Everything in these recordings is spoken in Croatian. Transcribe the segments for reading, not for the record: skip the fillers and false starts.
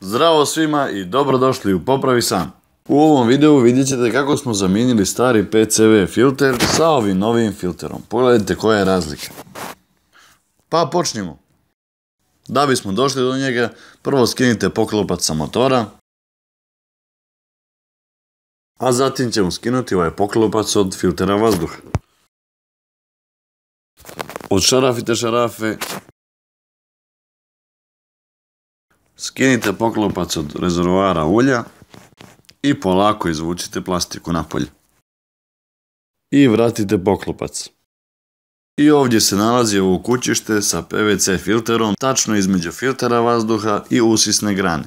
Zdravo svima i dobrodošli u Popravi sam. U ovom videu vidjet ćete kako smo zamijenili stari PCV filter sa ovim novim filterom. Pogledajte koja je razlika. Pa počnimo. Da bismo došli do njega, prvo skinite poklopac sa motora, a zatim ćemo skinuti ovaj poklopac od filtera vazduha. Odšarafite šarafe, skinite poklopac od rezervoara ulja i polako izvučite plastiku napolje. I vratite poklopac. I ovdje se nalazi ovo kućište sa PVC filterom, tačno između filtera vazduha i usisne grane.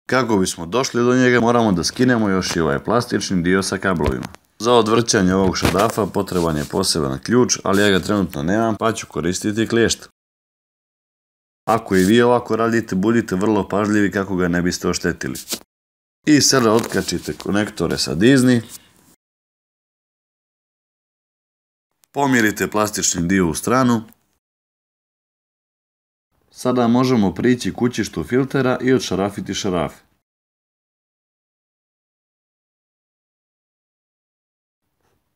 Kako bismo došli do njega, moramo da skinemo još i ovaj plastični dio sa kablovima. Za odvrćanje ovog šarafa potreban je poseban ključ, ali ja ga trenutno nemam, pa ću koristiti kliješt. Ako i vi ovako radite, budite vrlo pažljivi kako ga ne biste oštetili. I sada otkačite konektore sa Disney. Pomirite plastični dio u stranu. Sada možemo prići kućištu filtera i odšarafiti šarafe.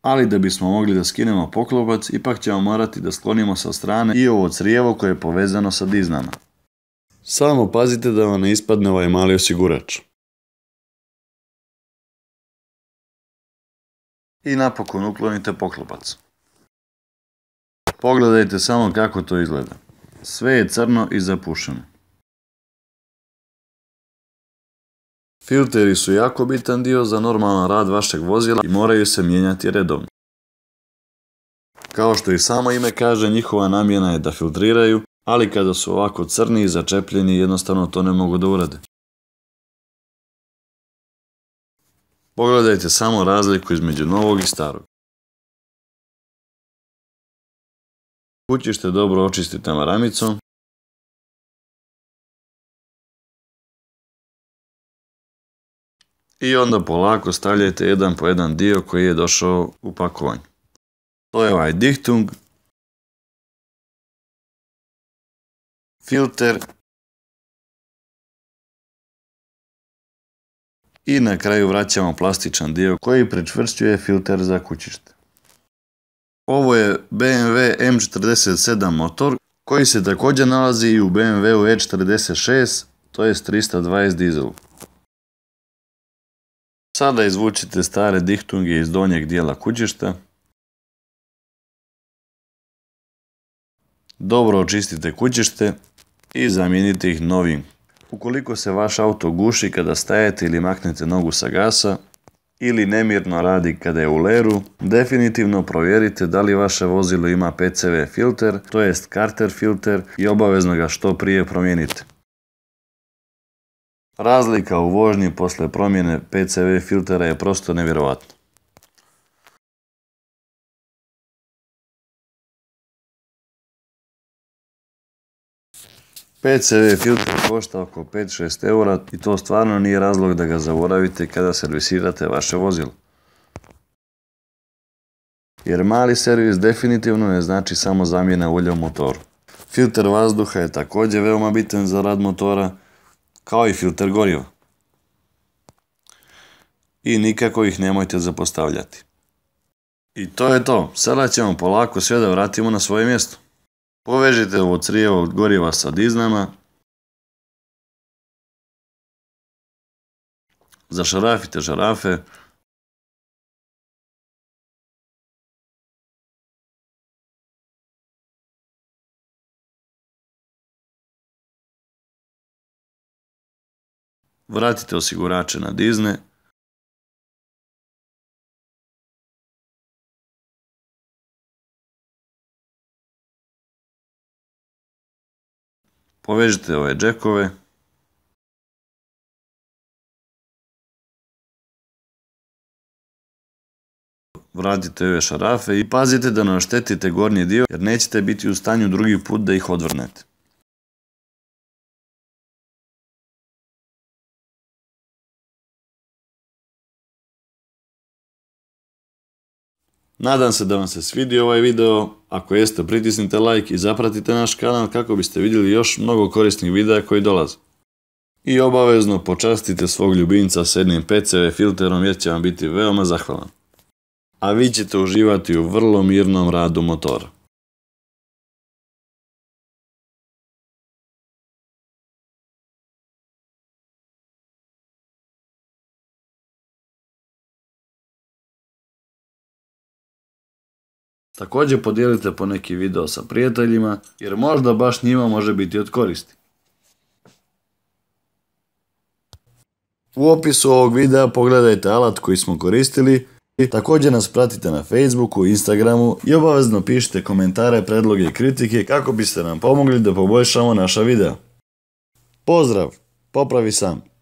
Ali da bismo mogli da skinemo poklopac, ipak ćemo morati da sklonimo sa strane i ovo crijevo koje je povezano sa diznama. Samo pazite da vam ne ispadne ovaj mali osigurač. I napokon uklonite poklopac. Pogledajte samo kako to izgleda. Sve je crno i zapušeno. Filteri su jako bitan dio za normalan rad vašeg vozila i moraju se mijenjati redovno. Kao što i samo ime kaže, njihova namjena je da filtriraju, ali kada su ovako crni i začepljeni, jednostavno to ne mogu da urade. Pogledajte samo razliku između novog i starog. Kućište dobro očistite maramicom. I onda polako stavljajte jedan po jedan dio koji je došao u pakovanju. To je ovaj Dichtung, filter i na kraju vraćamo plastičan dio koji pričvršćuje filter za kućište. Ovo je BMW M47 motor koji se također nalazi i u BMW E46, to je 320 dizelu. Sada izvučite stare Dichtunge iz donjeg dijela kućišta. Dobro očistite kućište i zamijenite ih novim. Ukoliko se vaš auto guši kada stajete ili maknete nogu sa gasa, ili nemirno radi kada je u leru, definitivno provjerite da li vaše vozilo ima PCV filter, to jest Carter filter, i obavezno ga što prije promijenite. Razlika u vožnji posle promjene PCV filtera je prosto nevjerovatna. PCV filter košta oko 5-6 eura i to stvarno nije razlog da ga zaboravite kada servisirate vaše vozilo. Jer mali servis definitivno ne znači samo zamjena ulja u motoru. Filter vazduha je također veoma bitan za rad motora, kao i filter goriva. I nikako ih nemojte zapostavljati. I to je to. Sada ćemo polako sve da vratimo na svoje mjesto. Povežite ovo crijevo goriva sa diznama. Zašarafite šarafe. Vratite osigurače na dizne. Povežite ove džekove. Vratite ove šarafe i pazite da ne oštetite gornji dio jer nećete biti u stanju drugi put da ih odvrnete. Nadam se da vam se svidio ovaj video, ako jeste pritisnite like i zapratite naš kanal kako biste vidjeli još mnogo korisnih videa koji dolaze. I obavezno počastite svog ljubimca s jednim PCV filterom jer će vam biti veoma zahvalan. A vi ćete uživati u vrlo mirnom radu motora. Također podijelite poneki video sa prijateljima jer možda baš njima može biti od koristi. U opisu ovog videa pogledajte alat koji smo koristili. Također nas pratite na Facebooku, Instagramu i obavezno pišite komentare, predloge i kritike kako biste nam pomogli da poboljšamo naša videa. Pozdrav! Popravi sam!